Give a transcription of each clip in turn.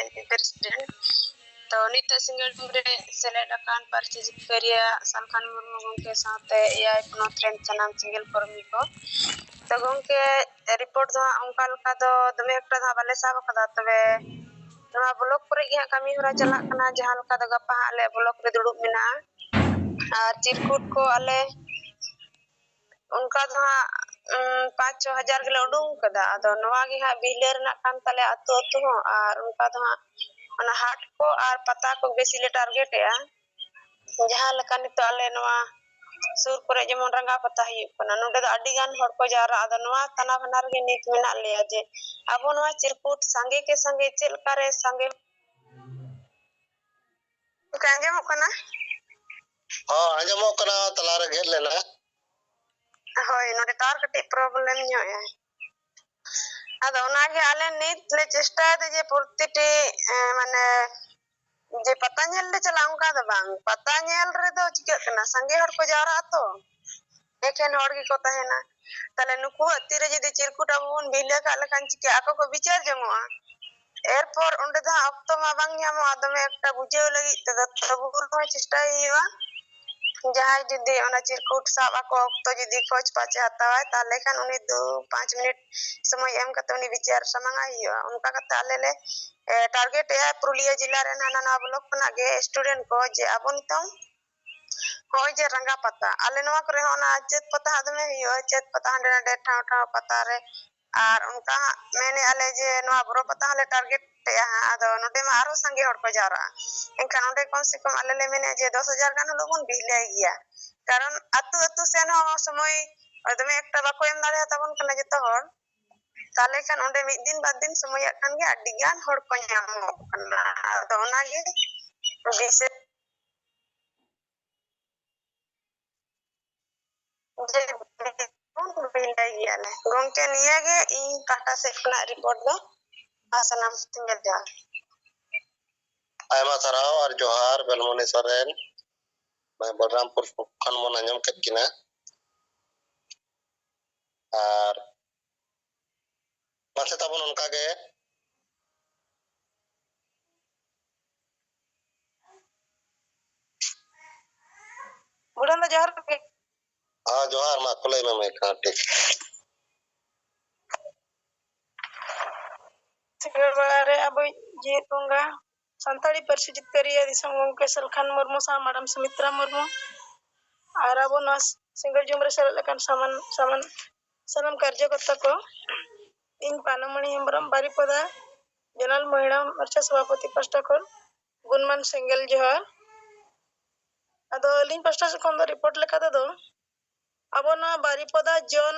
President तो नित सिंगल टूरे सेलेक्ट अकान पार्टी जितकरिया सालखान मुर्मू गंके साथे एआई पनोत रेन सनाम सिंगल कर्मी को तो गंके रिपोर्ट दो अंका लका दो दमे एकटा दा बाले साब कदा तबे नवा ब्लॉक पर गे कमी होरा चला कना जहां लका द गपा आले ब्लॉक रे दुड़ुब मिना और चिरकुट को आले उनका दो 5-6 हजार के उडूंग कदा अदो नवा गे हा बिलेर ना कान तले अतो अतो और उनका दो अना हाट को और पता को बेसी ले टारगेट या जहां लका नितो आले नवा सुर करे जेमन रंगा पता हियो कना नोडे द अडी गान हर को जारा अदो नवा तना भनार गे नित मेना ले जे अबो नवा चिरकुट संगे के संगे चेलका रे संगे कांजमो कना हां आंजमो कना तला रे घेर लेना होय नोडे तार कटे प्रॉब्लम न्यो या अदो ओनागे आले नित ले चेष्टा दे जे प्रतिटी माने जे पता नेल ले चला उनका द बांग पता नेल रे दो चिके कना संगे हर को जारा तो एकेन हर गे को तहेना तले नुकु अति रे जदी चिरकुट अबुन बिले का लकान चिके आको को विचार जमोआ एरपर ओंडे दा अक्तो मा बांग न्यामो आदमे एकटा बुझेव लगी तबुर को चेष्टा हिवा जहां जदी ओना चिरकुट साब आको अक्तो जदी खोज पाचे हतावा ताले खान उनी 2-5 मिनट समय एम कते उनी विचार समांगा हिवा उनका कते आले ले टारगेट है पुरुलिया जिला रे नाना ना ब्लॉक पना गे स्टूडेंट को जे अबो नितों होय जे रंगा पता आले नवा करे होना चेत पता आदमे हियो चेत पता हंडे हंडे ठाव ठाव पता रे और उनका मैंने आले जे नवा बरो पता हले टारगेट या आदो नोडे मा आरो संगे हर को जारा एनका नोडे कम से कम आले ले मैंने जे 10,000 गान लोगन बिले गया कारण अतु अतु सेन हो समय अदमे एकटा बाको एम दाड़े तबन कना जतो हर ताले खान ओंडे मिद दिन बाद दिन समय कान गे अड्डी गान हर को न्यामो कना आदो ओना गे विशेष जे बिले गया ले गंके निया गे इन टाटा से खना रिपोर्ट दो आसनाम सिंगल जा आयमा सराव और जोहार बेलमोनी सोरेन मैं बलरामपुर खन मन अंजम कत किना और मासे तबन उनका गे बुढ़न द जोहार के हां जोहार मा कोले में मैं का ठीक सिंगल बारे अब जे तुंगा संताड़ी परसी जितकरिया दिसम गंके सलखान मुर्मू सा मैडम सुमित्रा मुर्मू और अब नस सिंगल जुमरे से लकन सामान सनम कार्यकर्ता को इन पानमणि हेम्ब्रम बारिपदा जनरल महिला मोर्चा सभापति पास्टा को गुणमान सिंगल जोहार अदो लिंग पास्टा से कोन रिपोर्ट लेका दो अब ना बारिपदा जोन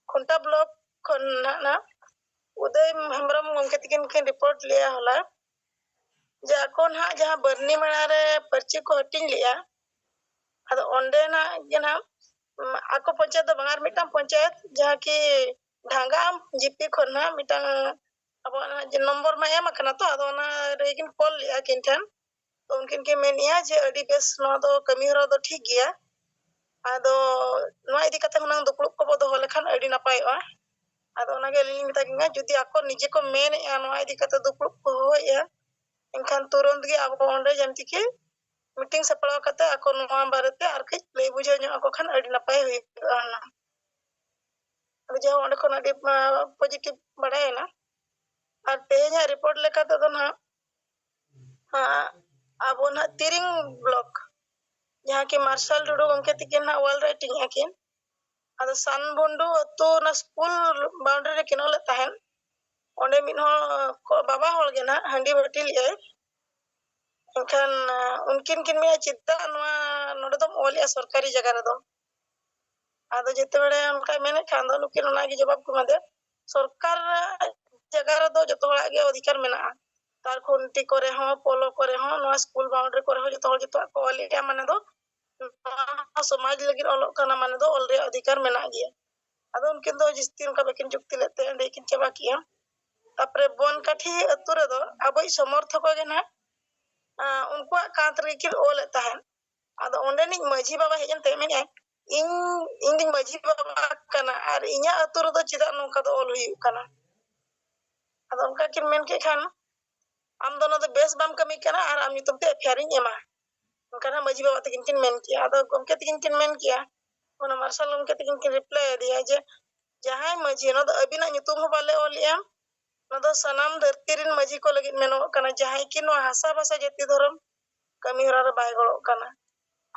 खुंटा ब्लॉक खन ना उदय हेम्ब्रम गंके तिकिन के रिपोर्ट लिया होला जा कोन हा जहां बरनी मणा रे पर्ची को हटिंग लिया अदो ओंडे ना जना आको पंचायत दो बंगार मिटम पंचायत जहां की ढांगा जीपी खन ना मिटन अब जे नंबर में एम कना तो अदो ना रेगिन कॉल लिया किनठन तो उनकिन के मेनिया जे अडी बेस नो दो कमी हरो दो ठीक गया अदो नो इदी कते हुनंग दुपुड़ को बदो लेखान अडी नपायवा अदो ना गे लिंग तागिंगा जुदी आको निजे को मेन नो इदी कते दुपुड़ को होया इनखान तुरंत गे अब ओंडे जमति के मीटिंग सपड़ाव कते आको नोवा बारेते आर के ले बुझो नो आको खान अडी नपाय हुईना अब जो ओंडे कोन अडी पॉजिटिव बढ़ाए ना और तेजा रिपोर्ट लेका तो ना अब ना तिरिंग ब्लॉक जहां के मार्शल डुडो उनके तिके ना वॉल राइटिंग आकिन अद सन बुंडू तो ना स्कूल बाउंड्री रे किनोल तहन ओंडे मिन हो को बाबा होल गे ना हंडी भटी लिए एनखान उनकिन किन में चित्ता नवा नोडे दम ओलिया सरकारी जगह रे दो आदो जेते बड़े उनका मेने खान दो नुकिन ना की जवाब को मदे सरकार जगह रे दो जतो बड़ा के अधिकार मेना तार खुंटी करे हो पोलो करे हो नवा स्कूल बाउंड्री करे हो जतो को ओलिया माने दो समाज लगी ओलो कना माने दो ऑलरे अधिकार मेना गया अदो उनकिन दो जिस्ती उनका बेकिन जुक्ति लेते हैं लेकिन चबा किया तापरे बोन काठी अतु रे दो अबई समर्थक गे ना उनको कांत रे किन ओले तहन अदो ओंडे नि माझी बाबा हेजन ते मेने इन दिन माझी बाबा कना और इnya अतु रे दो चिदा नोका दो ओल हुई कना अदो उनका किन मेन के Khan am do no do bes bam kami kana ar am nyutum te FIR ᱤᱧ ema karena maji bawa takin kin men kia ado gomke takin kin men kia ona marshal gomke takin kin reply dia je jahai maji no do abina nyutum ho bale olia no do sanam dhartirin maji ko lagit meno kana jahai kin no hasa basa jati dhorom kami hora re bai golok kana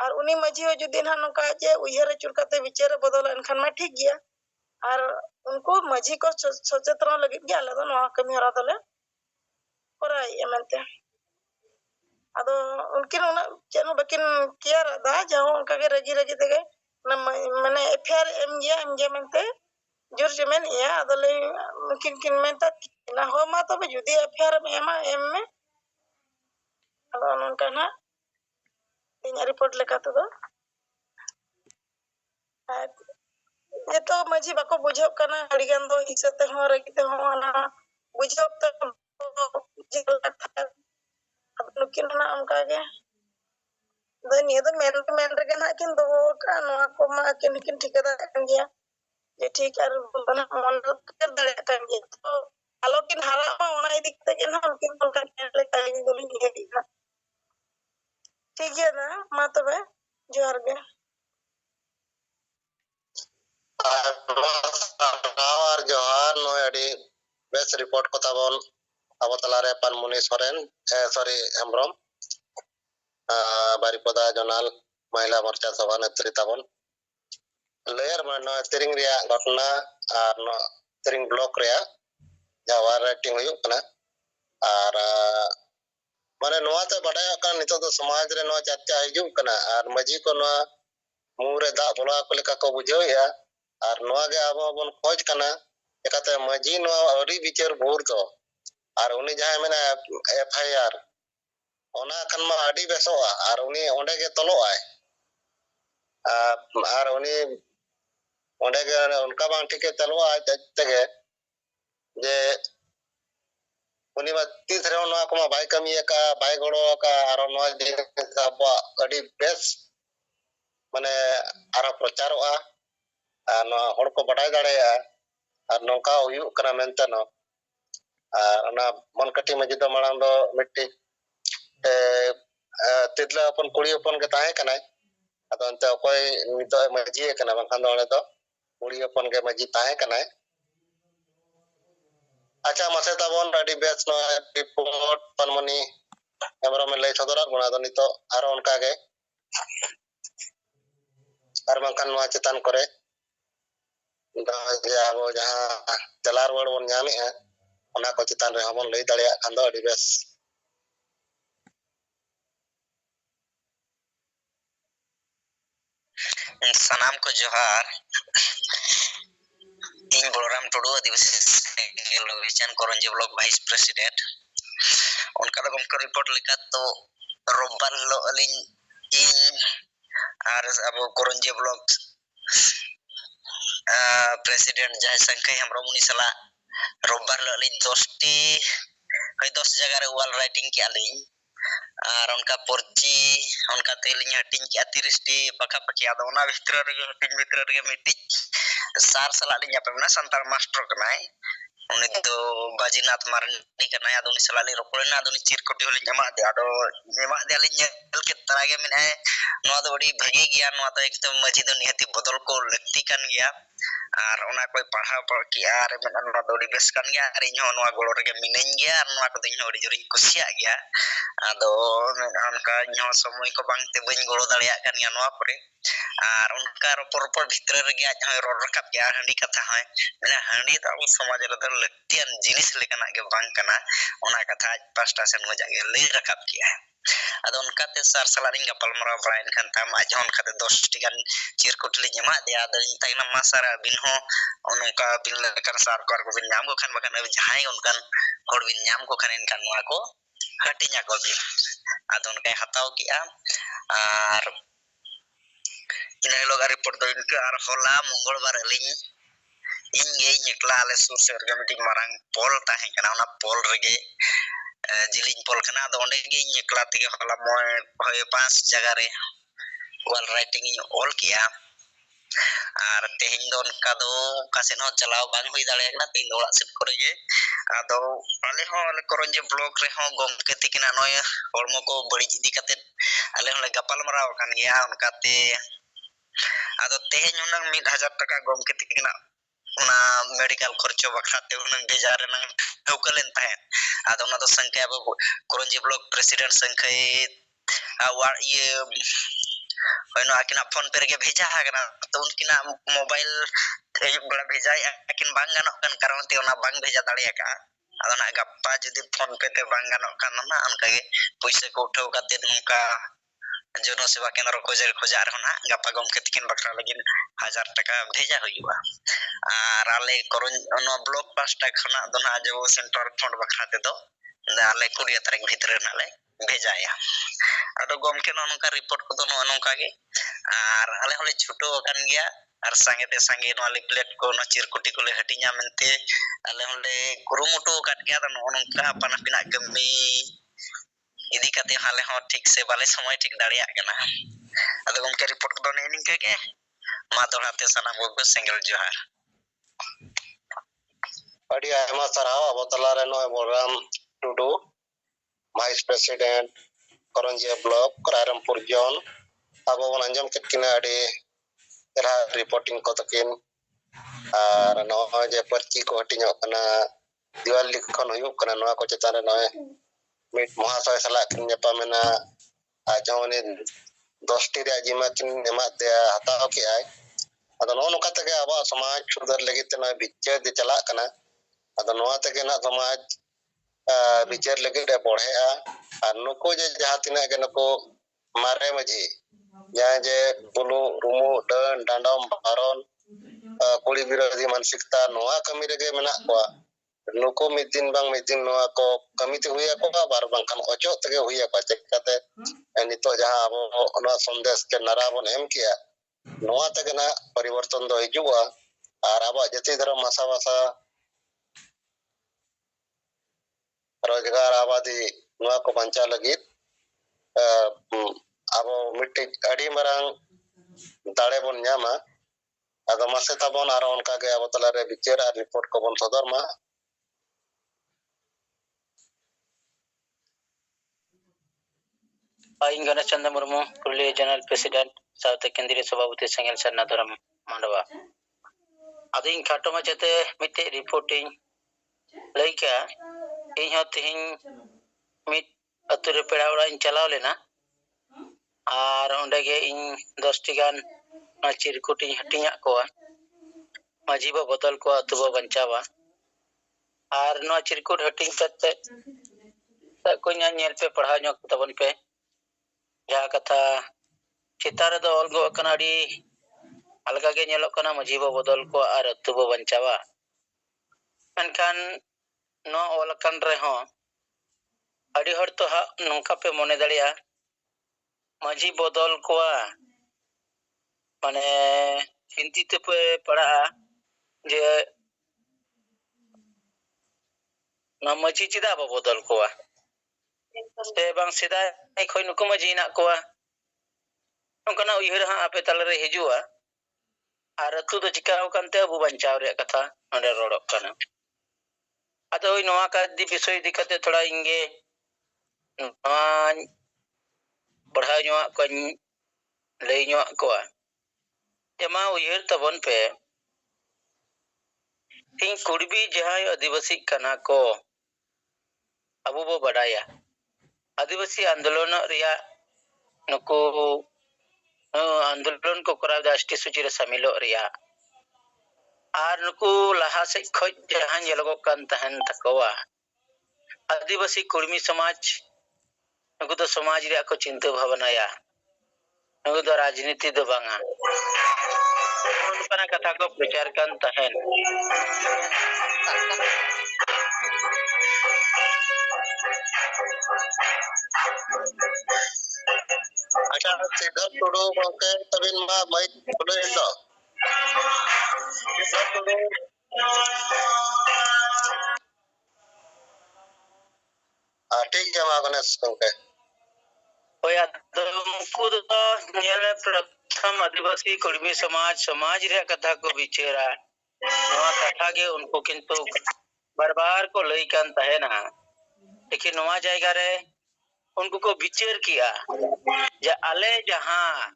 ar uni maji ho judi na nongka je uyhar acur kate bicara bodol enkhan ma ठीक gya ar unko maji ko Sachetan lagit ge ale do no kami hora dole korai emente ado unkin una cheno bakin kiar da jaho unka ge ragi ragi tege mane FIR em ge mente jur jemen ya ado le mungkin kin menta na ho ma to judi FIR ema emme ado nonka na inya report lekate do itu maji bako bujhau kana adigan do hisate ho ragi te ho ana bujhau to jil nukin na unka ge do niya do men rege na kin do ka no ko ma kin ঠিকাদার kan dia je ঠিক আর bana mon कर dare kan dia to alo kin hala ma ona idik te kin ham kin unka le kali doli ni he na ठीक है ना ma tobe johar ge Ar Johar no adi best report ko tabon abo talare Panmuni Soren sorry Hembrom Baripada Jonal Mahila Morcha Sabha Netri tabon layer mano tering ria gotna ar no tering block ria jawar rating huyuk kana ar mane noa te badaya kan nito do samaj re noa chacha hijuk kana ar maji ko noa mure da bola ko leka ko bujau ya ar noa ge abo bon khoj kana ekate maji noa auri bichar bhur do ar uni jahay mena FIR ona kan ma adi besoa ar uni onde ge tolo ay ar uni onde ge unka bang thike tolo ay tege je uni ma tisre noa ko ma bai kami ka bai goro ka ar noa je abo adi bes mane ara procharoa no hor ko badai darea ar nongka huyuk kana mente no ona mon kati maji do marang do mitti tidla pon kuri pon ke tahe kana ado ante okoy nito maji kana bangkhan do ole do kuri pon ke maji tahe kana acha mase tabon adi bes no report Panmuni Hembrom lay sodorak guna do nito aro onka ge ar bangkhan noa chetan kore do je abo jaha jalar word bon nyame ona ko chetan re homon lay dareya kan do adi bes sanam ko johar ᱤᱧ ᱵᱚᱞᱨᱟᱢ ᱴᱩᱰᱩ ᱟᱹᱫᱤᱵᱟᱹᱥᱤ ᱞᱚᱵᱤᱪᱟᱱ ᱠᱚᱨᱚᱱᱡᱤ block ᱵᱷᱟইᱥ president ᱚᱱᱠᱟ ᱫᱚ ᱜᱚᱢᱠᱮ report ᱞᱮᱠᱟ ᱛᱚ rubber ᱦᱤᱞᱳᱜ ᱟᱹᱞᱤᱧ ᱤᱧ ᱟᱨ ᱟᱵᱚ ᱠᱚᱨᱚᱱᱡᱤ ᱵᱞᱚᱠ ᱯᱨᱮᱥᱤᱰᱮᱱᱴ ᱡᱟᱦᱟᱸᱭ ᱥᱟᱝᱠᱷᱟᱹᱭ ᱦᱮᱢᱵᱨᱚᱢ ᱩᱱᱤ ᱥᱟᱞᱟᱜ ᱨᱳᱵᱵᱟᱨ ᱦᱤᱞᱳᱜ ᱟᱹᱞᱤᱧ 10 ᱡᱟᱭᱜᱟ ᱨᱮ ᱳᱣᱟᱞ ᱨᱟইᱴᱤᱝ ᱠᱮᱜᱼᱟ ᱞᱤᱧ আর অনকা পর্চি অনকা তেলিং হাটিং কে 30টি পাখাপাখি আদো ওনা ভিতর রেগে হাটিং ভিতর রেগে মিটি সার সালা লিং আপেনা সান্তাল মাস্টার কানাই উনি তো বাজিনাথ মারনি কানাই আদো উনি সালা লি রপড়না আদো উনি চিরকটি হলি জামা দে আদো জামা দে লিং নেল কে তারাগে মেনে নোয়া দো বডি ভাগি গিয়া নোয়া তো একদম মাজি দো নিহতি বদল को लगती kan gया আর ওনা কই পাড়াও পড় কি আর মেনা নোয়া দো বেস kan gया আর ইញনোয়া গড় রেগে মিনেñ gya আর নোয়া কো দিñ হড়ি জরি কুসিয়া gya ado onka nyo somoy ko bangte bañ golo dareya kan ya noa pore ar onka ropor bhitre rege aj hoy ror rakap ya handi katha hoy mane handi ta abo samaj re dor laktian jinis lekana ge bang kana ona katha aj pasta sen go jage lei rakap kiya ado onka te sar salaring gapal mara brain kan tam aj onka te 10 tigan cirkut li jama de ado intaina masara binho onka bin kan sar kor ko bin nyam go kan bakan jahai onkan hor bin nyam ko kan kan noa ko hatinya ko bin adon kay hataw ki ar ina log report do inke ar hola mongolbar aling inge nyekla ale sur ser gamiti marang pol tahen kana ona pol rege jiling pol kana do onde ge nyekla tige hola moy hoy 5 jaga re wal writing in all kiya ar tehin don kado kasen ho chalao bang hui dale na tin ola sip kore ge ado ale ho ale koronje blog re ho gomke tikina noy hormo ko badi idi kate ale hole gapal marao kan gea onkate ado teheny unang 1000 taka gomke tikina una medical खर्चो बखराते unang bejar nang hukalen tahen ado na to sangkha abo koronji blog president sangkhai awar ye hoino akina phone pe rege bheja hagana to unkina mobile ayub bala bheja akin bang ganok kan karon te ona bang bheja daliya ka ado na gappa judi phone pe te bang ganok kan na onkage puisa ko uthau kate nungka jono sewa kendra khojar hona gappa gomke tikin bakra lagin 1000 taka bheja hoyuba ar ale koron no blog pasta khana dona jo center fund bakra te do ale 20 tarik bhitre nale bheja ya ado gomke no nongka report ko no nongka ge ar ale hole choto kan gya ar sange te sange no ale plate ko no cirkuti ko le hatinya mente ale hole kurumutu kan gya no nongka panapina kami idi kate hale ho ठीक से bale samay ठीक dariya kana ado gomke report ko ne ning ke ma dorate sanam go single johar adi ayama sarao abo talare no program tudu vice president koronjia block Rarampur zone abo bon anjam ketkina adi era reporting ko takin ar no je perci ko hatinya kana diwali kon huyuk kana no ko chetan no mit mahasaya salak nyapamena ajone 10 টি রাজিমা কিন এমাত দেয়া হাতাও কি I ado no nokata ge aba samaj sudar legit na bichar de chala kana ado no tege na samaj bichar legit de bodhea ar nuko je jahatina ge nuko mare maji ya je bulu rumu dan dandam baron kuli birodi mansikta noa kami rege mena ko nuko midin bang midin noa ko kami te huya ko bar bang kan ojo tege huya ko cek kate nito jaha abo ona sondes ke narabon em kia noa tege na pariwarton do hijua ar aba jati daram masa masa रोजगार आबादी नोआ को बंचा लगी abo mitti adi marang dare bon nyama ado mase tabon aro onka ge abo talare bicher ar report ko bon sodor ma Aing Ganesh Chandra Murmu, Purulia General President, South Kendriya Sabhaputi Sengel Sarnadaram Mandava. Ading khato machete mitte reporting laika ᱤᱧ ᱦᱚᱸ ᱛᱮᱦᱮᱧ ᱢᱤᱫ ᱟᱹᱛᱩ ᱨᱮ ᱯᱮᱲᱟ ᱚᱲᱟᱜ ᱤᱧ ᱪᱟᱞᱟᱣ ᱞᱮᱱᱟ ᱟᱨ ᱚᱸᱰᱮ ᱜᱮ ᱤᱧ 10ᱴᱤ ᱜᱟᱱ ᱪᱤᱨᱠᱩᱴᱤᱧ ᱦᱟᱹᱴᱤᱧᱟᱜ ᱠᱚᱣᱟ ᱢᱟᱹᱡᱷᱤ ᱵᱚ ᱵᱚᱫᱚᱞ ᱠᱚᱣᱟ ᱟᱹᱛᱩ ᱵᱚ ᱵᱟᱧᱪᱟᱣᱟ ᱟᱨ ᱱᱚᱣᱟ ᱪᱤᱨᱠᱩᱴ ᱦᱟᱹᱴᱤᱧ ᱠᱟᱛᱮ ᱠᱚᱧ ᱧᱮᱞ ᱯᱮ ᱯᱟᱲᱦᱟᱣ ᱧᱚᱜ ᱛᱟᱵᱚᱱ ᱯᱮ ᱡᱟᱦᱟᱸ ᱠᱟᱛᱷᱟ ᱪᱮᱛᱟᱱ ᱨᱮᱫᱚ ᱚᱞ ᱜᱚᱜ ᱟᱠᱟᱱᱟ ᱟᱹᱰᱤ ᱟᱞᱜᱟ ᱜᱮ ᱧᱮᱞᱚᱜ ᱠᱟᱱᱟ ᱢᱟᱹᱡᱷᱤ ᱵᱚ ᱵᱚᱫᱚᱞ ᱠᱚᱣᱟ ᱟᱨ ᱟᱹᱛᱩ ᱵᱚ ᱵᱟᱧᱪᱟᱣᱟ ᱢᱮᱱᱠᱷᱟᱱ ᱱᱚᱣᱟ ᱚᱞ ᱟᱠᱟᱱ ᱨᱮᱦᱚᱸ ᱟᱹᱰᱤ ᱦᱚᱲ ᱛᱚ ᱦᱟᱸᱜ ᱱᱚᱝᱠᱟ ᱯᱮ ᱢᱚᱱᱮ ᱫᱟᱲᱮᱭᱟᱜᱼᱟ ᱢᱟᱹᱡᱷᱤ ᱵᱚᱫᱚᱞ ᱠᱚᱣᱟ ᱢᱟᱱᱮ ᱪᱤᱱᱛᱤ ᱛᱮᱯᱮ ᱯᱟᱲᱟᱜᱼᱟ ᱡᱮ ᱱᱚᱣᱟ ᱢᱟᱹᱡᱷᱤ ᱪᱮᱫᱟᱜ ᱵᱚ ᱵᱚᱫᱚᱞ ᱠᱚᱣᱟ ᱥᱮ ᱵᱟᱝ ᱥᱮᱫᱟᱭ ᱠᱷᱚᱱ ᱱᱩᱠᱩ ᱢᱟᱹᱡᱷᱤ ᱦᱮᱱᱟᱜ ᱠᱚᱣᱟ ᱱᱚᱝᱠᱟᱱᱟᱜ ᱩᱭᱦᱟᱹᱨ ᱦᱟᱸᱜ ᱟᱯᱮ ᱛᱟᱞᱟᱨᱮ ᱦᱤᱡᱩᱜᱼᱟ ᱟᱨ ᱟᱹᱛᱩ ᱫᱚ ᱪᱤᱠᱟᱹᱣ ᱠᱟᱱᱛᱮ ᱟᱵᱚ ᱵᱟᱧᱪᱟᱣ ᱨᱮᱭᱟᱜ ᱠᱟᱛᱷᱟ ᱱᱚᱰᱮ ᱨᱚᱲᱚᱜ ᱠᱟᱱᱟ ᱟᱫᱚ ᱱᱚᱣᱟ ᱠᱟᱫᱤ ᱵᱤᱥᱚᱭ ᱤᱫᱤ ᱠᱟᱛᱮ ᱛᱷᱚᱲᱟ ᱤᱧᱜᱮ ᱱᱚᱣᱟ ᱯᱟᱲᱦᱟᱣ ᱧᱚᱜ ᱠᱚᱧ ᱞᱟᱹᱭ ᱧᱚᱜ ᱠᱚᱣᱟ ᱡᱮᱢᱟ ᱩᱭᱦᱟᱹᱨ ᱛᱟᱵᱚᱱ ᱯᱮ ᱤᱧ ᱠᱩᱲᱵᱤ ᱡᱟᱦᱟᱸᱭ ᱟᱹᱫᱤᱵᱟᱹᱥᱤ ᱠᱟᱱᱟ ᱠᱚ ᱟᱵᱚ ᱵᱚ ᱵᱟᱰᱟᱭᱟ ᱟᱹᱫᱤᱵᱟᱹᱥᱤ ᱟᱱᱫᱳᱞᱚᱱ ᱨᱮᱭᱟᱜ ᱱᱩᱠᱩ आंदोलन को कराव राष्ट्रीय सूची रे शामिलोग रिया आर नुकु लाहा से खोज जहां जेलगो कान तहन तकवा आदिवासी कुर्मी समाज नुकु तो समाज रे को चिंता भावनाया नुकु तो राजनीति दो बांगा उनका कथा को प्रचार कान तहन acha sidar tudu bangke tabin ma baik tudu indo sidar tudu ठीक है मा गणेश बangke होया तुमको तो नेले प्रथम आदिवासी कुर्मी समाज रे कथा को विचारा नवा कथा के उनको किंतु बार को लई कान तहेना लेकिन नवा जायगा रे उनको को विचार किया जे आले जहां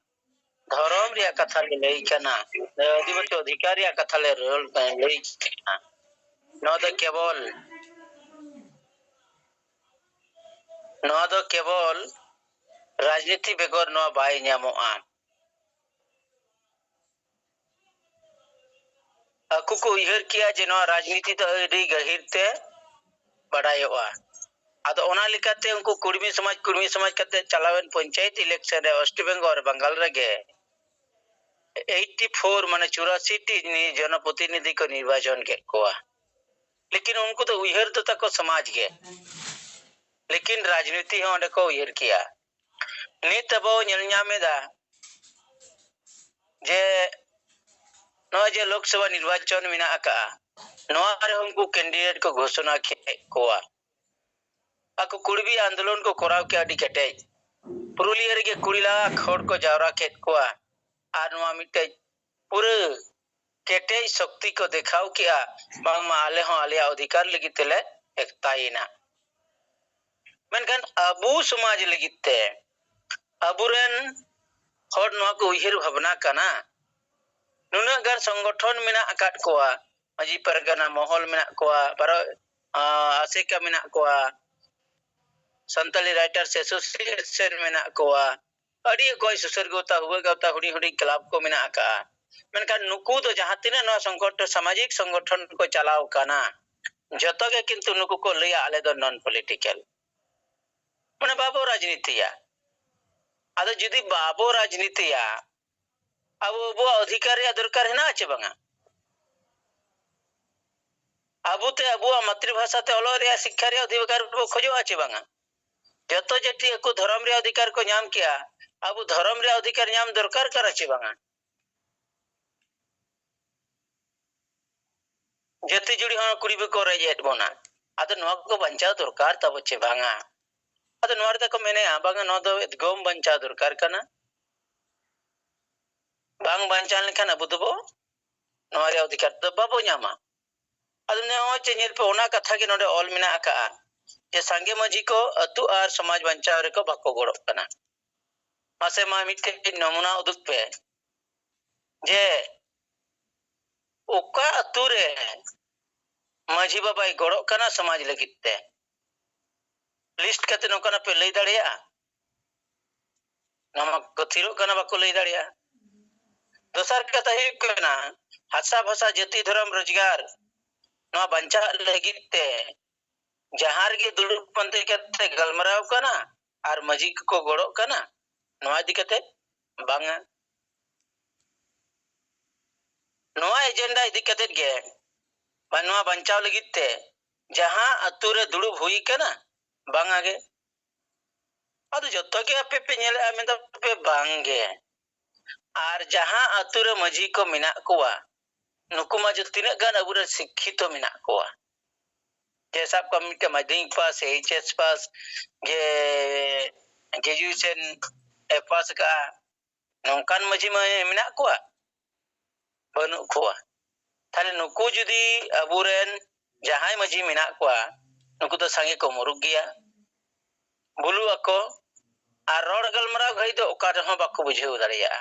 धर्म रिया कथा ले लई कना आदिवासी अधिकार रिया कथा ले रोल लई कना नवा दो केवल राजनीति बेगर नवा बाय ᱧᱟᱢᱚᱜᱼᱟ aku ko उयहर किया जे नवा राजनीति तो अडी गहिर ते बडायोआ ᱟᱫᱚ ᱚᱱᱟ ᱞᱮᱠᱟᱛᱮ ᱩᱱᱠᱩ ᱠᱩᱲᱢᱤ ᱥᱚᱢᱟᱡᱽ ᱠᱟᱛᱮ ᱪᱟᱞᱟᱣᱮᱱ ᱯᱚᱧᱪᱟᱭᱮᱛ ᱤᱞᱮᱠᱥᱚᱱ ᱨᱮ ᱳᱭᱮᱥᱴ ᱵᱮᱝᱜᱚᱞ ᱵᱟᱝᱜᱟᱞ ᱨᱮᱜᱮ 84 माने 84 टी जनप्रतिनिधि को निर्वाचन के कोआ लेकिन उनको तो उयहर तो तको समाज के लेकिन राजनीति हो को उयहर किया नित अब ᱧᱮᱞᱧᱟᱢᱮᱫᱟ जे नवा जे लोकसभा निर्वाचन मेना आका नवा रे उनको कैंडिडेट को घोषणा के कोआ aku कुड़बी आंदोलन को कराव के अडी केटे पुरुलिया रे कुड़ीला खोड़ को जावरा के कोआ आर नवा मिटे पूरे केटे शक्ति को दिखाओ किया बांगमा आले हो आले अधिकार लगितले एकताइना मेनखान अबू समाज लगिते अबुरेन हर नवा को उयहर भावना कना नुना गार संगठन मेना आकाट कोआ माजी परगना महल मेना कोआ बारो आसेका मेना कोआ संताली राइटर्स एसोसिएशन मेना कोआ अडी कोई सुसर गोता हुए गावता हुडी हुडी क्लब को मेना आका मेनखान नुकु तो जहां तिना नवा संगठन सामाजिक संगठन को चलाव काना जतो के किंतु नुकु को लया आले दो नॉन पॉलिटिकल माने बाबो राजनीतिया आदो जुदी बाबो राजनीतिया अब वो अधिकार या दरकार है ना आचे बांगा अबु ते अबु मातृभाषा ते ओलो रे शिक्षा रे अधिकार को खोजो आचे बांगा जतो जेटी को धर्म रे अधिकार को नाम किया अब धर्म रे अधिकार नाम दरकार कर आचे बांगा जति जुड़ी हो कुड़ी बे को रेजेट बोना आदो नवा को बंचाव दरकार तब चे बांगा आदो नवा रे को मेने बांगा नो दो गोम बंचाव दरकार कना बांग बंचान लेखान अबु दबो नवा रे अधिकार तो बाबो ᱧᱟᱢᱟ आदो ने हो चेंजर पे ओना कथा के नोडे ऑल मिना आका जे सांगे मजी को अतु आर समाज बंचाव रे को बाको गोड़ो कना मासे मा मिटे नमूना उदुक पे जे ओका अतु रे मजी बाबाई गोड़ो कना समाज लगिते लिस्ट कते नोकना पे लई दाड़िया नमा कथिरो कना बाको लई दाड़िया दोसर कथा हे कना हासा भाषा जति धर्म रोजगार नवा बंचा लगिते जहार के दुलुक पंते कते गलमराव कना आर मजी को गोड़ो कना नवा दिकते बांगा नवा एजेंडा दिकते गे बनवा बंचाव लगिते जहां अतुरे दुलुक हुई कना बांगा गे आदो जत्तो के आपे पे नेले आमेदा पे बांगे आर जहां अतुरे मजी को मिना कोआ नुकु मा जो तिना गान अबुरे शिक्षित मिना कोआ जैसा कमिटी माध्यमिक पास एचएस पास जे ग्रेजुएशन पास का नौकान मजी मिना कोआ बनु कोआ थाले नुकु जुदी अबुरेन जहां मजी मिना कोआ नुकु तो संगे को मुरुक गया बुलु अको आर रोड गलमरा घई तो ओका रहो बाको बुझेउ दाड़िया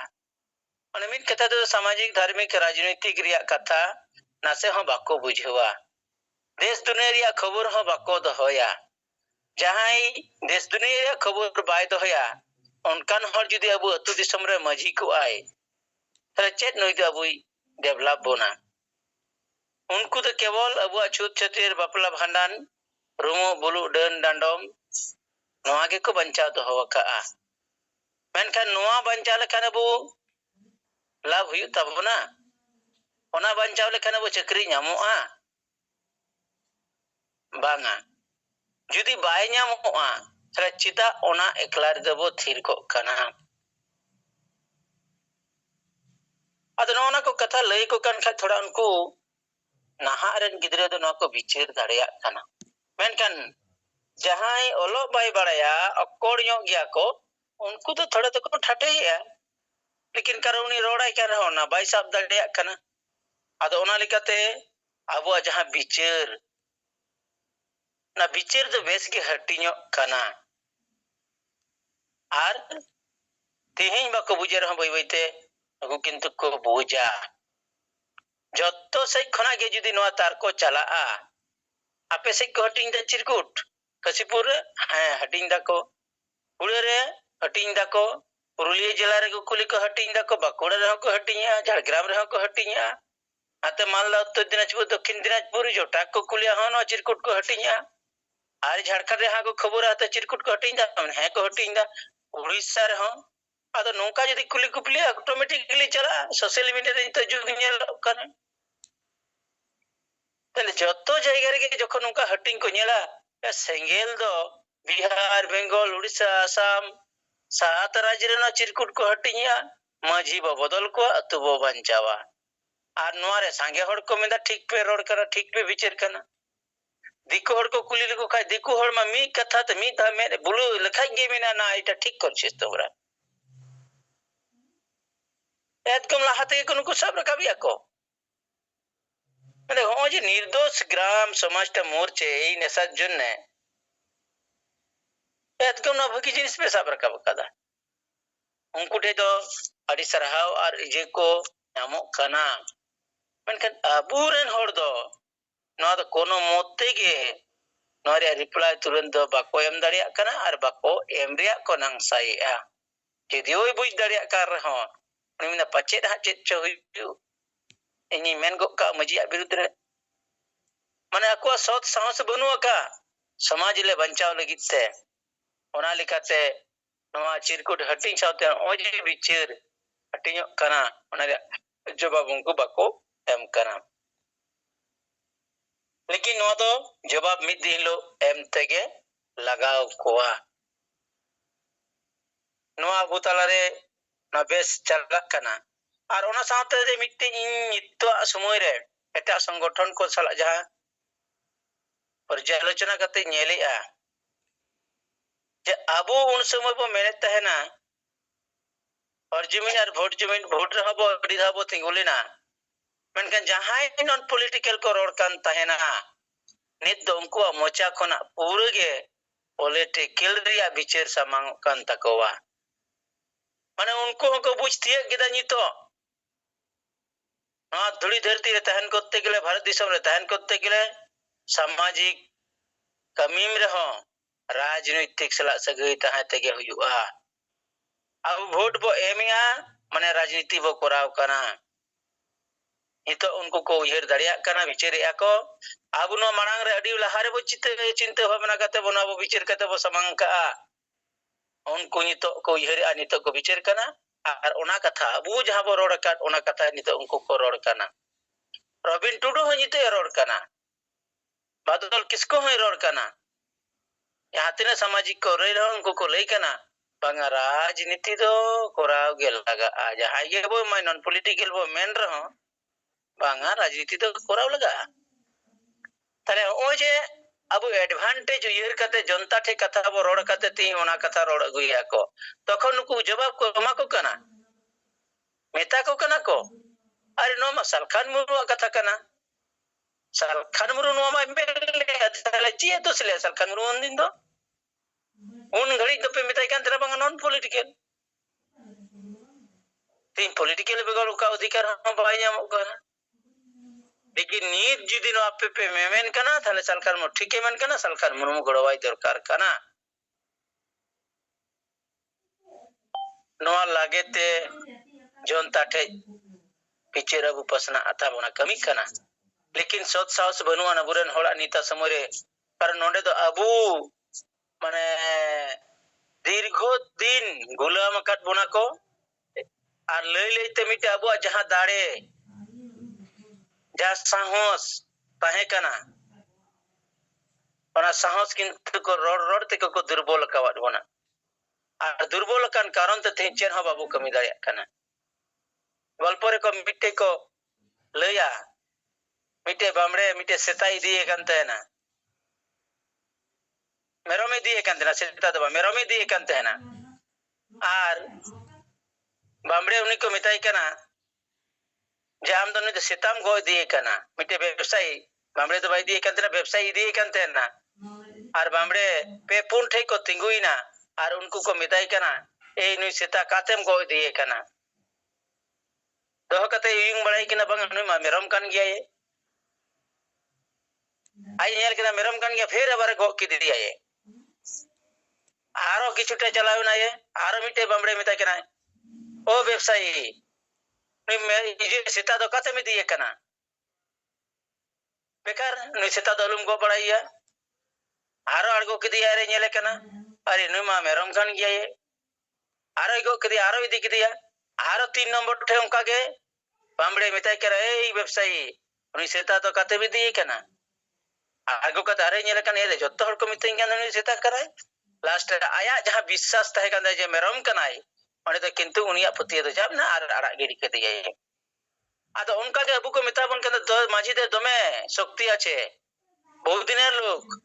माने मिट कथा तो सामाजिक धार्मिक राजनीतिक रिया कथा नासे हो बाको बुझेवा देश दुनिया रिया खबर हो बाको दहोया जहां देश दुनिया रिया खबर बाय दहोया उनकान हर जुदी अबु अतु दिसम रे मजी को आए तले चेत नई तो अबु डेवलप बोना उनको तो केवल अबु छूत छतिर बापला भांडान रुमो बुलु डन डांडोम नवा के को बंचा दहो का मेनखान नवा बंचा लेखान अबु लाभ हुई तबना ओना बंचाव लेखान अबु चक्री ᱧᱟᱢᱚᱜᱼᱟ बांगा जुदी बाय ᱧᱟᱢᱚᱜᱼᱟ तले चिता ओना एकला रे दबो थीर को कना आदो नोना को कथा लई को कान खा थोड़ा उनको नाहा रेन गिदरे दो नको विचार दाड़िया कना मेनखान जहां ओलो बाय बड़ाया अकोड़ ᱧᱚᱜ गया को उनको तो थोड़ा तो को ठटेया लेकिन करुणी रोड़ाई कर रहा ना बाय साब दाड़िया कना आदो ओना लिकाते अबो जहां विचार ना बिचार दो बेस के हटिनो कना आर तेहें बाको बुझे रहो बई बईते अगु किंतु को बुझा जत्तो से खना के जुदी नवा तार को चला आपे से को हटिंग दा चिरकुट कसिपुर हटिंग दा को उड़े रे हटिंग दा को पुरुलिया जिला रे कुली को हटिंग दा को बाकुड़ा रे को हटिंगा झारग्राम रे को हटिंगा आते मालदा उत्तर दिनाजपुर दक्षिण दिनाजपुर जोटा को कुलिया हन चिरकुट को हटिंगा आर झारखंड रे को खबर आते चिरकुट को हटिंग दा है को हटिंग दा उड़ीसा रे हन आदो नोका जदी कुली कुपली ऑटोमेटिकली चला सोशल मीडिया रे तो जुग नेल कने तले जत्तो जायगा रे जखन नोका हटिंग को नेला सेंगेल दो बिहार बेंगल उड़ीसा आसाम सात राज्य रे चिरकुट को हटिंगा माझी बदल को अतु बो बंचावा आर नोरे सांगे हड़ को मेदा ठीक पे रोड करा ठीक पे विचार करना दिको हड़ को कुली को खाय दिको हड़ मा मी कथा त मी ता मे बुलु लखाई गे मेना ना इटा ठीक करछिस तोरा एकदम लाहाते को सब रकाबिया को মানে ও যে নির্দোষ গ্রাম সমাজটা মরছে এই নেশার জন্য একদম না ভাগি জিনিস पे সাব রাখা কাদা उनको ठे दो अड़ी सरहाव और इजे को नामो कना मेनखान अबुरेन हर दो नवा दो कोनो मोते गे नोरिया रिप्लाई तुरंत दो बाको एम दाड़िया कना और बाको एम रिया को नंगसाइया जदि ओय बुझ दाड़िया कर रहो उनी ना पचे दा चेत चो हुयु इनी मेन गो का मजिया विरुद्ध रे माने अको सत साहस बनु का समाज ले बंचाव लगित से ओना लिखाते नवा चिरकुट हटिंग सावते ओजे बिचार हटिंग कना ओना जवाब उनको बाको एम कना लेकिन नो दो जवाब मिद दिलो एम तेगे लगाव कोआ नवा बुताला रे ना बेस चलक कना और ओना सावते रे मिट्टी नित्तो समय रे एटा संगठन को सला जहां पर्यालोचना करते नेलेआ जे अबो उन समय बो मेने तहना और जमीन और वोट रहबो अडी रहबो तिंगुलिना मेनखान जहां नॉन पॉलिटिकल को रोड कान तहना नित दो उनको मोचा खना पूरे गे पॉलिटिकल रिया विचार सामांग कान तकवा माने उनको को बुझतिए गिदा नितो हां धुड़ी धरती रे तहन करते गेले भारत दिसम रे तहन करते गेले सामाजिक कमीम रहो राजनीतिक सला सगई तहां तेगे हुआ अब वोट बो एमिया माने राजनीति बो कराव कना इतो उनको को उयर दड़िया कना विचारिया को अब नो मांग रे अडी लहारे बो चिंता भावना करते बो ना बो विचार करते बो समांका उनको नितो को उयर आ नितो को विचार कना और ओना कथा अबु जहां बो रोड काट ओना कथा नितो उनको को रोड कना रबिन टुडू हो नितो रोड कना बादल किसको है रोड कना यहाँ तीन सामाजिक को रे उनको को लई कना बांगा राजनीति दो कोराव गे लगा आ जहां गे बो मै नॉन पॉलिटिकल बो मेन रहो बांगा राजनीति दो कोराव लगा तले ओ जे अब एडवांटेज उयर कते जनता ठे कथा बो रोड कते ती ओना कथा रोड गुइया को तखन नुकु जवाब को मा को कना मेता को कना को अरे नो मा सलखान मुरु कथा कना सलखान मुरु नो मा मेले तले ची तो सले सलखान मुरु उन दिन दो उन घड़ी तो पे मिताई कान तेरा बांगा नॉन पॉलिटिकल तीन पॉलिटिकल बेगल का अधिकार हम बाई नाम कना लेकिन नीत जुदी नो आपे पे मेमेन कना थाले सरकार मो ठीके मन कना सरकार मुरमु गड़वाई दरकार कना नो लागे ते जनता ठे पीछे रबु पसना आता बना कमी कना लेकिन सत साहस बनुआ ना बुरन होड़ा नीता समरे पर नोंडे तो अबू माने दीर्घ दिन गुलाम काट बना को और लई लईते मिटे अबू जहां दाड़े जा साहस ताहे कना ओना साहस किंतु को रोड ते को दुर्बल कावत बना और दुर्बल कान कारण ते तेचेन हो बाबू कमी दाड़िया कना गल्प रे को मिटे को लया मिटे बामड़े मिटे सेताई दिए कानते ना मेरोमे दिए कानते ना सेता दबा मेरोमे दिए कानते ना और बामड़े उनी को मिताई कना जाम दोनों तो सीताम गो दिए कना मिटे व्यवसायी बामड़े तो भाई दिए कंते ना व्यवसायी दिए कंते ना और बामड़े पे पुन ठे को तिंगुइना और उनको को मिताई कना ए नुई सेता कातेम को दिए कना दोह कते यूं बड़ाई किना बंग नुई मा मेरम कन गया ये आई नेल किना मेरम कन गया फिर अबार गो की दिया ये आरो किछुटे चलाव ना ये आरो मिटे बामड़े मिताई कना ओ व्यवसायी नुई मे इजे सेता दो काते में दिए कना बेकार नुई सेता दलुम गो बड़ाइया आरो अड़गो की दिया रे नेले कना अरे नुई मा मेरम कन गया ये आरो गो की दिया आरो इदी की दिया आरो 3 नंबर ठे उनका के बामड़े मिताई करा ए व्यवसायी नुई सेता तो काते में दिए कना आगो का तारे नेले कना ए जत्तो हड़ को मिताई कना नुई सेता कराय लास्ट आया जहां विश्वास तहे कना जे मेरम कनाय ओने तो किंतु उनिया पतिया तो जाब ना आर आड़ा गिरी के दिया ये आदो उनका के अबू को मिता बन कना दो माझी दे दमे शक्ति आछे बहुत दिनेर लोग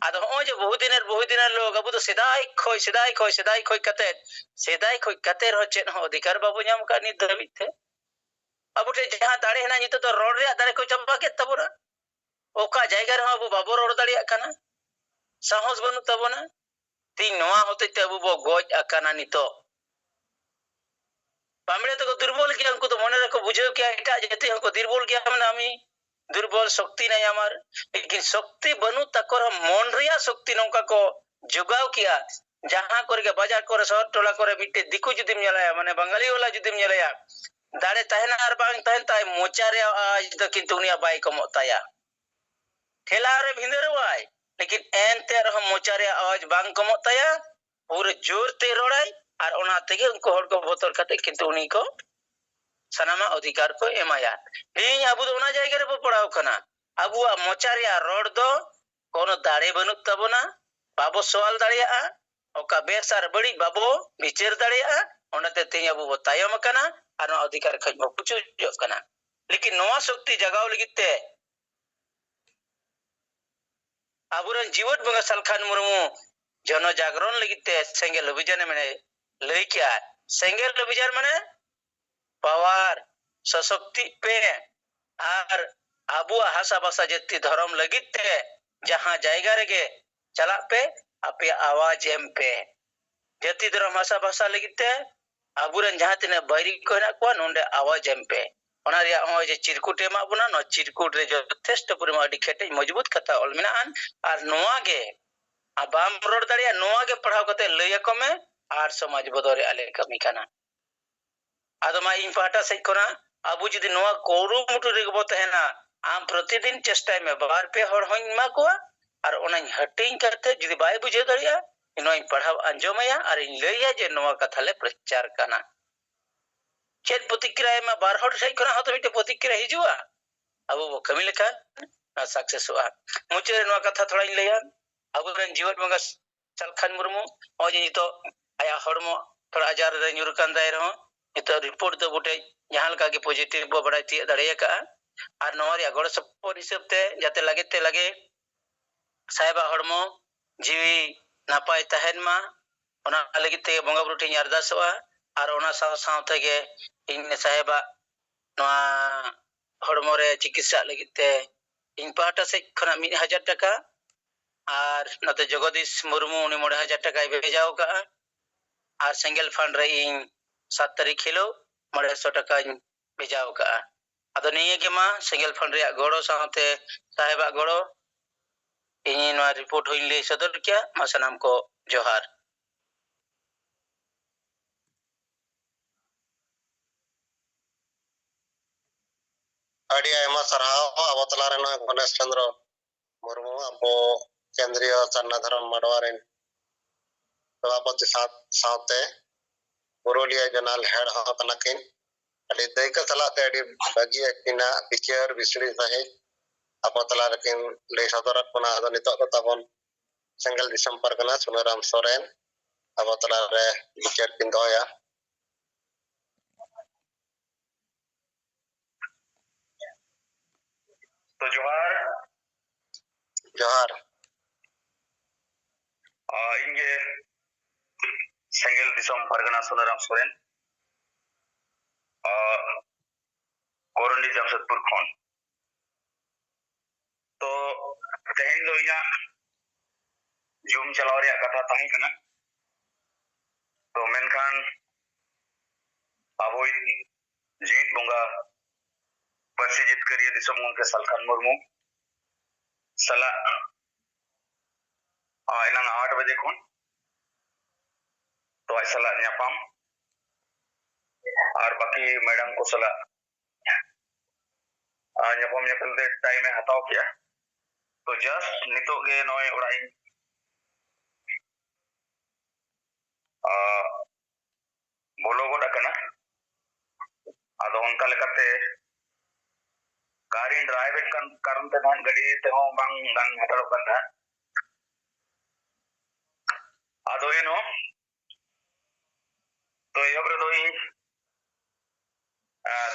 आदो ओ जे बहुत दिनेर लोग अबू तो सिदाई खोय कते रह चेन हो अधिकार बाबू नाम का नि दबित थे अबू टे जहां दाड़े हना नितो तो रोड रे दाड़े को चंपा के तबुरा ओका जायगा रे अबू बाबू रोड दाड़िया कना साहस बनु तबना तीन नोआ होते ते अबू बो गोज अकाना नितो बामड़े तो दुर्बल किया उनको तो मने रखो बुझे क्या एटा जेते हमको दुर्बल किया हमने आमी दुर्बल शक्ति नहीं हमार लेकिन शक्ति बनू तकर मन रिया शक्ति नौका को जुगाव किया जहां करके बाजार करे शहर टोला करे बिटे दिकु जुदिम नेलाया माने बंगाली वाला जुदिम नेलाया दाड़े तहना आर बांग तहन ताय मोचारे आज तो किंतु उनिया बाई कमो ताया ठेला रे भिंदरवाय लेकिन एनते रह मोचारे आवाज बांग कमो ताया पूरे जोर ते रोड़ाय और ओना तेगे उनको हड़ को बोतल कते किंतु उनी को सनामा अधिकार को एमाया इन अबू दो ओना जायगा रे पड़ाव कना अबू मोचारिया रोड दो कोनो दाड़े बनु तबना बाबो सवाल दाड़िया ओका बेसार बड़ी बाबो विचार दाड़िया ओनाते ते अबू बो तायम कना और अधिकार खज बो पुचु जो कना लेकिन नोआ शक्ति जगाव लगिते अबुरन जीवट बंगा सलखान मुर्मू जन जागरण लगिते सेंगेल अभियान में लई क्या सेंगेल अभियान माने पावर सशक्ति पे और आबू हासा भाषा जति धर्म लगिते जहां जायगा रे चला पे अपे आवाज एम पे जति धर्म हासा भाषा लगिते आबुरन जहां तिने बैरी को ना को नोंडे आवाज एम पे ओना रिया हो जे चिरकुटे मा बुना न चिरकुट रे जथेष्ट परिमा अडी खेटे मजबूत कथा ऑल मिनान और नोआ गे आबाम रोड दाड़िया नोआ गे पढ़ाव कते लय को में और समाज बदरे आले कमी काना आदमा इन पाटा से कोना अबू जदि नोआ कोरु मुटु रे गबो तहना आम प्रतिदिन चेष्टा में बार पे हर होइन मा को और ओना हटिंग करते जदि बाय बुझे दरिया इनो इन पढ़ाव अंजमया और इन लैया जे नोआ कथा ले प्रचार काना चेत प्रतिक्रिया में बार हर सही कोना हतो मिटे प्रतिक्रिया हिजुआ अबू वो कमी लेखा ना सक्सेस हुआ मुचे नोआ कथा थोड़ा इन लैया अबू रन जीवन मंगा सलखान मुर्मू ओ जे तो आया हड़मो थोड़ा हजार रे न्यूरकान दाय रहो इतो रिपोर्ट दो बुटे जहां का के पॉजिटिव बो बड़ाई ती दड़िया का और नोरिया गड़ सपोर्ट हिसाबते जाते लगे साहेबा हड़मो जीवी नापाय तहन मा ओना लगिते बंगा बुरु ठिन अरदासवा और ओना साव सावते गे इन साहेबा नोआ हड़मो रे चिकित्सा लगिते इन पाटा से खना 1000 टाका और नते जगदीश मुर्मू उनी 1000 टाका भेजाओ का और सिंगल फंड रे इन 7 तारीख हिलो 100 टाका भेजाओ का अदो निये के मा सिंगल फंड रे गड़ो साथे साहेबा गड़ो इन नोआ रिपोर्ट होइन ले सदर क्या मासनाम को जोहार अड़ी आयमा सरहाव अब तलारे न गणेश चंद्र मुर्मू अबो केंद्रीय चन्ना धर्म मडवारेन सभापति साथे पुरुलिया जनाल हेड हो कनकिन अड़ी दैका तलाते अड़ी बगी किना विचार विसड़ी सहे अब तलारे किन ले सदरक कोना अदो नितो तो तबन सिंगल दिसम परगना सुनराम सोरेन अब तलारे विचार किन दोया तो जोहार जोहार इंगे सिंगल दिसम परगना सुनराम सोरेन कोरंडी जमशेदपुर खन तो तेहन दो इना jum chalaw reyag katha tahe kana to menkhan aboy jeet bonga parsi jitkariya disam gomke Salkhan Murmu sala inang 8 baje khon to ay sala nyapam ar baki madam ko sala nyapam nyapal de time e hataw kiya to just nitok ge noy orai bolo goda kana ado onka lekate karin drive kan karon te nan gadi te ho bang dan hatalo kan ado eno to yobre doi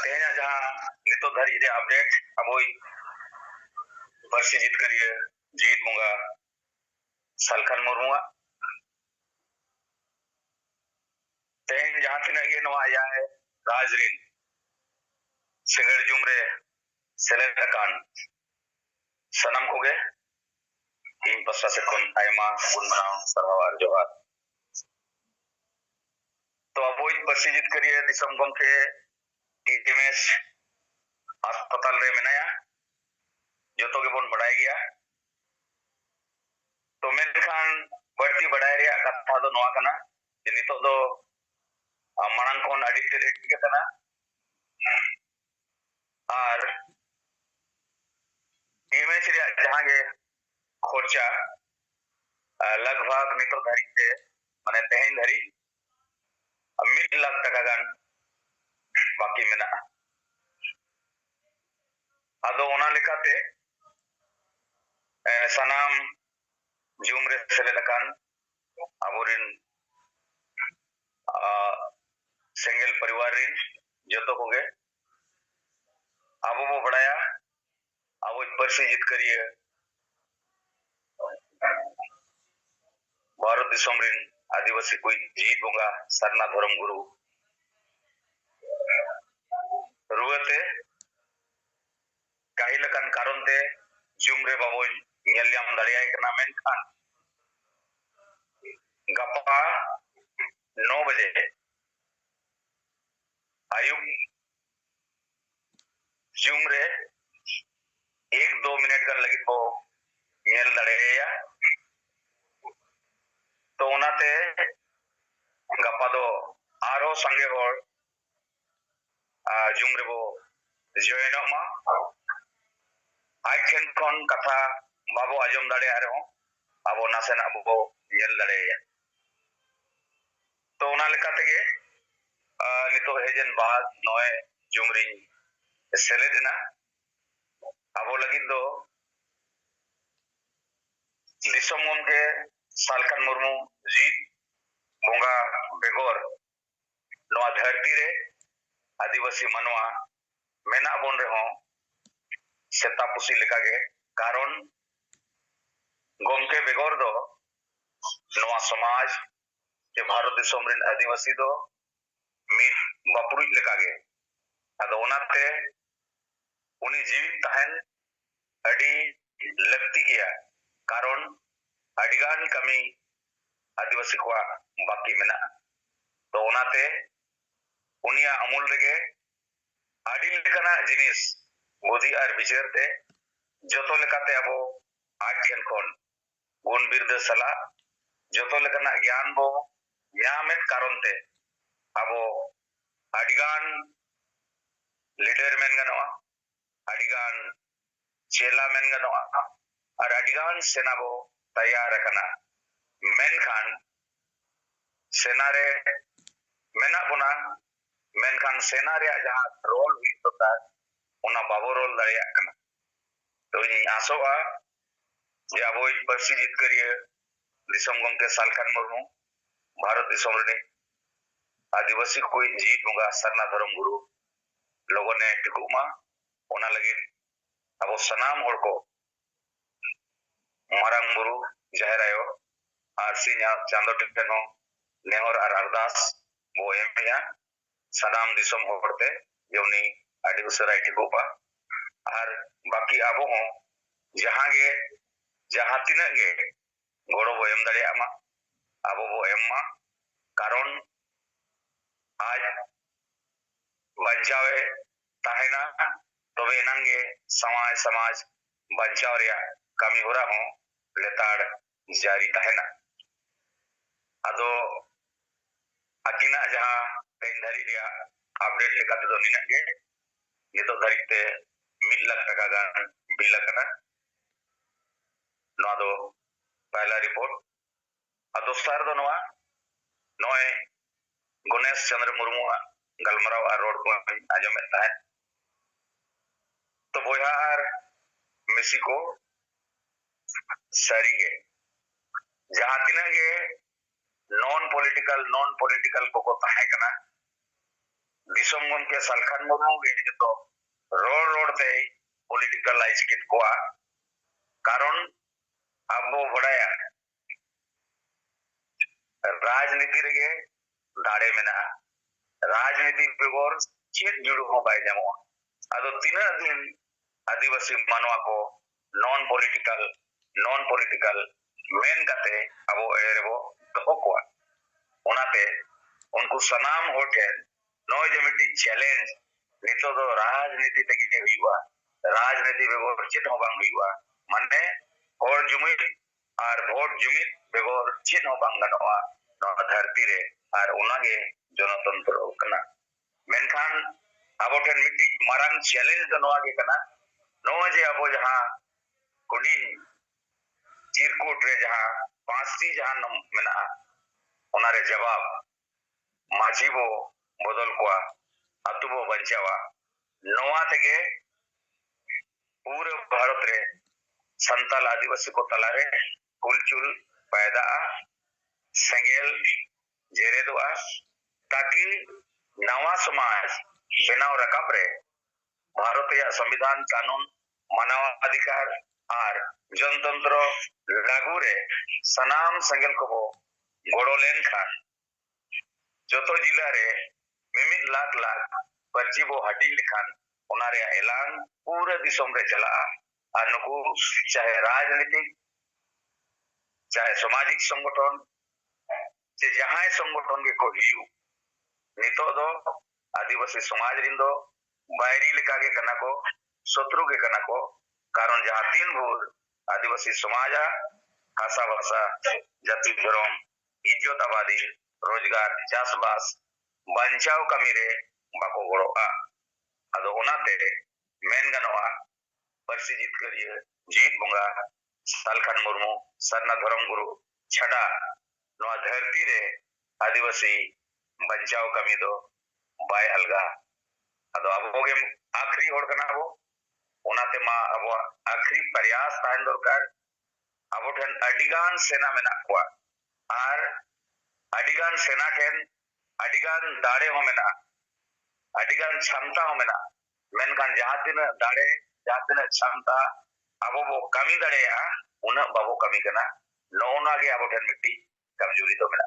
tehnya jaha nito dhari re update aboi parsi jitkariya jeet bonga Salkhan Murmu tehn jaha tina ge no aya hai rajrin singar jumre selekan sanam koge in pasta se kon aima gunmana sarwar johar to aboi parsi jitkariya disam gomke TMS अस्पताल रे मेनाया जोतो के bone बढ़ाई गया तो मेनखान बढ़ती बढ़ाई रे कथा दो नोआ कना जे नितो दो मांग कोन एडिक्टेड के कना और TMS रे जहां के खर्चा लगभग नितो धरी से माने तेहन धरी 1 लाख टका गान बाकी मेना ado ona lekate sanam jumre seledakan aborin single परिवार rin joto koge abo bo badaya abo parsi jitkariya Bharat दिसम rin आदिवासी कोई जीत bonga sarna dharam guru ruwate kahilakan karon te jumre baboy nyelyam dariay kana menkhan gapa 9 baje ayub jumre 1-2 minute kan lagi bo nyel dareya to onate gapa do aro sange hor jumre bo join ma action kon katha babo ajom dare are ho abo nasena abo nyel dareya to ona lekate ge nito hejen baad noy jumring seledina abo lagi do disam gomke Salkhan Murmu jeet bonga begor noa dharti re आदिवासी मनवा मेना bone रहो सेता pussy लेका गे कारण गोमके बेगोर दो नवा समाज के भारत दिसम रिन आदिवासी दो मी बापुरी लेका गे अदो ओनाते उनी जीवित तहन अडी लगती गया कारण अडिगान कमी आदिवासी को बाकी मेना तो ओनाते उनिया अमूल रेगे आडी लेकना जिनिस बुद्धि और विचार ते जोतो लेकाते अबो आज ठेन कोन गुण बिरदा सला जोतो लेकना ज्ञान बो यामेत कारण ते अबो आडिगान लीडर मेन गनवा आडिगान चेला मेन गनवा और आडिगान सेना बो तैयार रखना मेनखान सेना रे मेना बुना मेनखान सेना रे जहां रोल हुई होता उना बाबो रोल दाया कना तो इन आसोआ जे अबोई पर्सी जितकरिया दिसम गमके Salkhan Murmu भारत दिसम रे आदिवासी कोई जीत होगा सरना धर्म गुरु लोगों ने टिकुमा ओना लगी अब सनाम होड़ को मारंग गुरु जाहिर आयो आरसी चांदो टिकनो नेहर और अरदास वो एमपिया सदाम दिसम होड़ते योनी आदि उसराई टिकुपा और बाकी आबो हो जहां तिना गे goro bo em dare ama abo bo emma karon aj banchawe tahena tobe enange samaj banchaw reya kami hora ho letar jari tahena ado akina jaha tein dhari reya update lekate do nina ge nito dhari te 1 lakh taka gan bill akana no do pehla report ado sar do noa noy Ganesh Chandra Murmu galmaraw ar road ko ajomet tahe to boya ar Mexico sarige jaha tina ge non political ko tahe kana disom gomke Salkhan Murmu ge to road te politicalize kit ko karon abo badaya राजनीति रगे दाड़े में ना राजनीति बेगोर चेत जुड़ो हो bye जामो अदो तीना दिन आदिवासी मानवा को नॉन पॉलिटिकल मेन कते अबो एरेबो तो को ओनाते उनको सनाम होटे नो जेमिटी चैलेंज नितो दो राजनीति तक हुआ राजनीति बेगोर चेत हो बांग हुआ माने और जुमित और वोट जुमित बेगोर चेत हो बांग गनवा no धरती रे और उनागे जनतंत्र कना मेनखान अबो ठन मिट्टी मारांग चैलेंज दो नवागे कना नो जे अबो जहां कुडी चिरकुट रे जहां पांचटी जहां मेना उनारे जवाब माजीबो बदल को अतुबो बंचावा नोआ तेगे पूरे भारत रे संताल आदिवासी को तलारे कुलचुल पैदा सेंगेल जेरेदोआ ताकि नवा समाज बेनाव रकाब रे भारतीय संविधान कानून मानव अधिकार और जनतंत्र लागू रे सनाम सेंगेल को गोड़ो लेन खान जोतो जिला रे मिमित लाख पर्ची बो हटी लिखान उनारे ऐलान पूरे दिसोम रे चला अनुकू चाहे राजनीतिक चाहे सामाजिक संगठन जे जहां संगठन के को हियू नितो दो आदिवासी समाज रिंदो बायरी लेका के कना को शत्रु के कना को कारण जहां 3 भूर आदिवासी समाज भाषा भाषा जाति धर्म इज्जत आबादी रोजगार चासबास बंचाव कमी रे बाको गोड़ो अदो ओनाते मेन गनवा परसी जीत करिए जीत बुंगा सालखान मुर्मू सरना धर्म गुरु छड़ा नो धरती रे आदिवासी बंचाव कमी दो बाय अलगा अदो अबोगे आखरी होड़ कना वो ओनाते मा अबो आखरी प्रयास तान दरकार अबो ठन अडिगान सेना मेना को आर अडिगान सेना ठन अडिगान दाड़े हो मेना अडिगान क्षमता हो मेना मेनखान जहां दिन दाड़े जहां दिन क्षमता अबो वो कमी दाड़े उन बाबो कमी कना नौना के अबो ठन मिट्टी कमजोरी तो मेना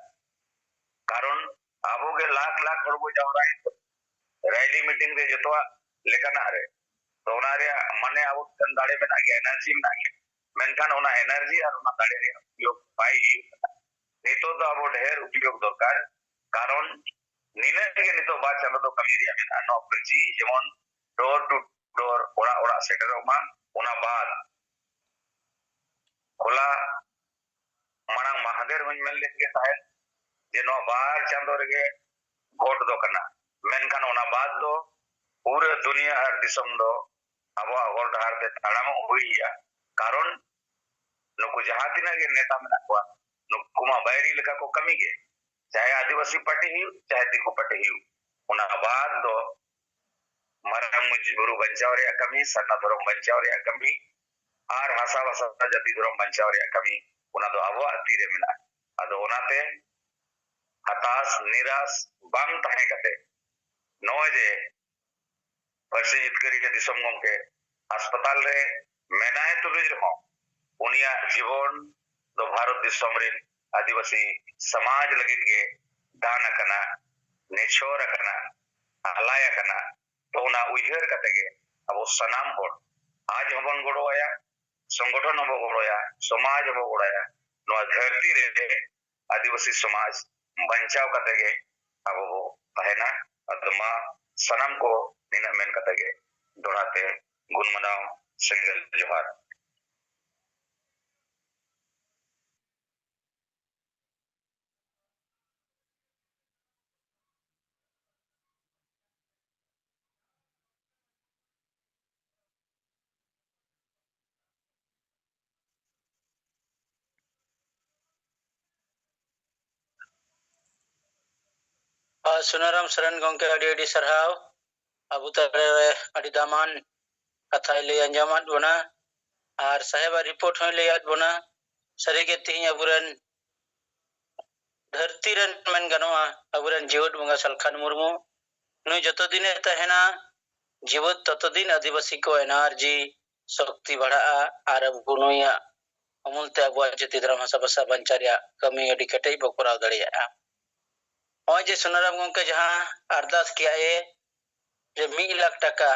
कारण अबो के लाख हड़बो जावरा रैली मीटिंग रे जतवा लेकना रे तो उनारे माने अबो ठन दाड़े मेना के एनर्जी मेना के मेनखान उना एनर्जी और उना दाड़े रे उपयोग पाई नितो तो अबो ढेर उपयोग दरकार कारण निने के नितो बा चंद तो कमी रे मेना नो प्रची जेमन डोर टू डोर ओड़ा ओड़ा सेटर मा उना बाद खोला मांग महादेर हुन मेल लेके ताहे जे नो बार चांदो रे वोट दो कना मेनखान उना बाद दो पूरे दुनिया हर दिसम दो अब हर डहार ते ताड़ाम हुईया कारण नुकु जहां दिन के नेता मेना को नुकु मा बायरी लेका को कमी के चाहे आदिवासी पार्टी ही चाहे दिकु पार्टी ही उना बाद दो मारा मुजबुरु बंचाव रे कमी सन्ना धरम बंचाव रे कमी आर हासा वासा जाति धरम बंचाव रे कमी उना दो अबो अतीरे मेना अदो ओनाते हताश निराश बांग ताहे कते नोजे परसी जितकरी के दिसम गमके अस्पताल रे मेनाए तुलुज रहो उनिया जीवन दो भारत दिसम रे आदिवासी समाज लगी के दान कना नेछोर कना हलाया कना तो उना उइहर कते के अब सनाम होड़ आज हबन गोड़ो आया संगठन हबो गोड़ोया समाज हबो गोड़ाया नोआ धरती रे आदिवासी समाज बंचाव कते गे अबो बो तहेना अदमा सनम को निना मेन कते गे दोड़ाते गुण मनाव सेंगेल जोहार सुनाराम शरण गंके अडी सरहाव अबु तरे अडी दामान कथा ले अंजामात बना और साहेब रिपोर्ट हो ले बना सरीगे तीन अबुरन धरती रन मन गनवा अबुरन जीवत बंगा सलखान मुर्मू नुई जतो दिन तहेना जीवत ततो दिन आदिवासी को एनर्जी शक्ति बढ़ा और अबु नुया अमूलते अबुआ जति धर्म हसा बसा बंचारिया कमी अडी कटई बकोराव दड़िया और जे सुनाराम गंके जहां अरदास किया जे 1 लाख टका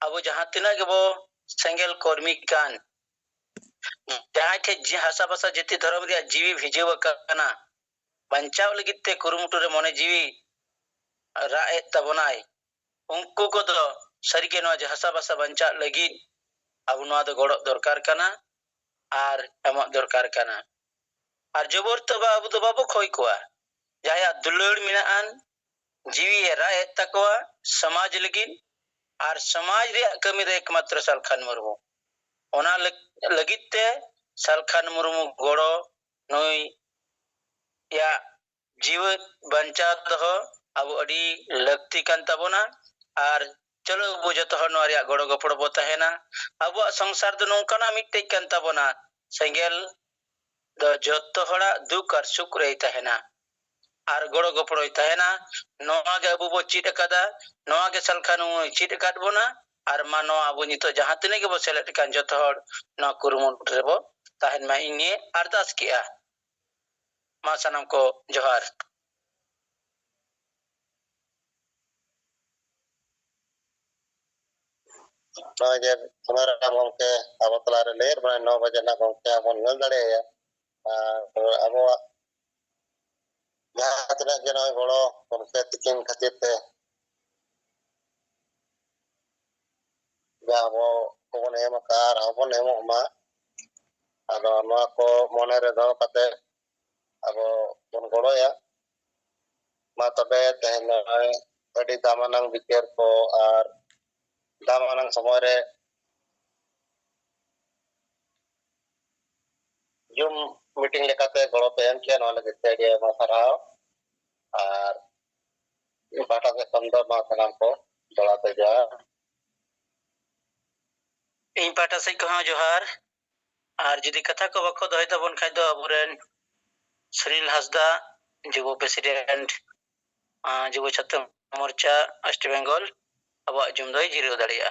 अब जहां तिना के बो सेंगेल कर्मी कान जहां के जे हसा बसा जति धर्म रे जीवी भिजेव काना बंचाव लगिते कुरुमुटु रे मने जीवी राए तबनाय उनको को दो सरिगे नो जे हसा बसा बंचा लगी अब नो दो गड़ो दरकार काना और एमो दरकार काना और जबर तबा अब तो बाबू खोई कोआ जाया दुलड़ मिनान जीवी राय तकवा समाज लगी और समाज रे कमी रे एकमात्र सलखान मुर्मू ओना लगिते सलखान मुर्मू गड़ो नई या जीवन बंचा दो अब अडी लगती कान तबोना और चलो वो जतो हर नरिया गड़ो गपड़ बो तहेना अब संसार दो नोकाना मिट्टे कान तबोना सेंगेल द जतो हड़ा दुख और सुख रे तहेना और गड़ो गपड़ो तहेना नोआ गे अबु बो चीट कदा नोआ गे सलखान चीट काट बोना और मानो अबु नितो जहां तने के बो सेलेक्ट कान जतो हड़ न कुरुमुट रे बो तहन मा इने अरदास किया मा सनम को जोहार नॉय जे सुनाराम गंके अब तला रे लेर बना 9 बजे ना गंके अब नल दड़े या अब जहां तने के नय गड़ो गंके तिकिन खातिर ते जाबो कोन एम कार हबन एम मा आदो नोआ को मने रे दो कते अब बन गड़ो या मा तबे तेन अडी दामानंग बिकेर को और दामानंग समय रे जूम मीटिंग लेकाते गड़ो पे एम किया नोले के डी मा सराव और बाटा के संदर्भ मा सलाम को जोड़ाते जा इन पाटा से कहा जोहार और जदि कथा को बको दय तबन खाय दो अबुरेन सुनील हसदा जुबो प्रेसिडेंट जुबो छत्र मोर्चा वेस्ट बेंगल अब जुम दय जिरो दड़िया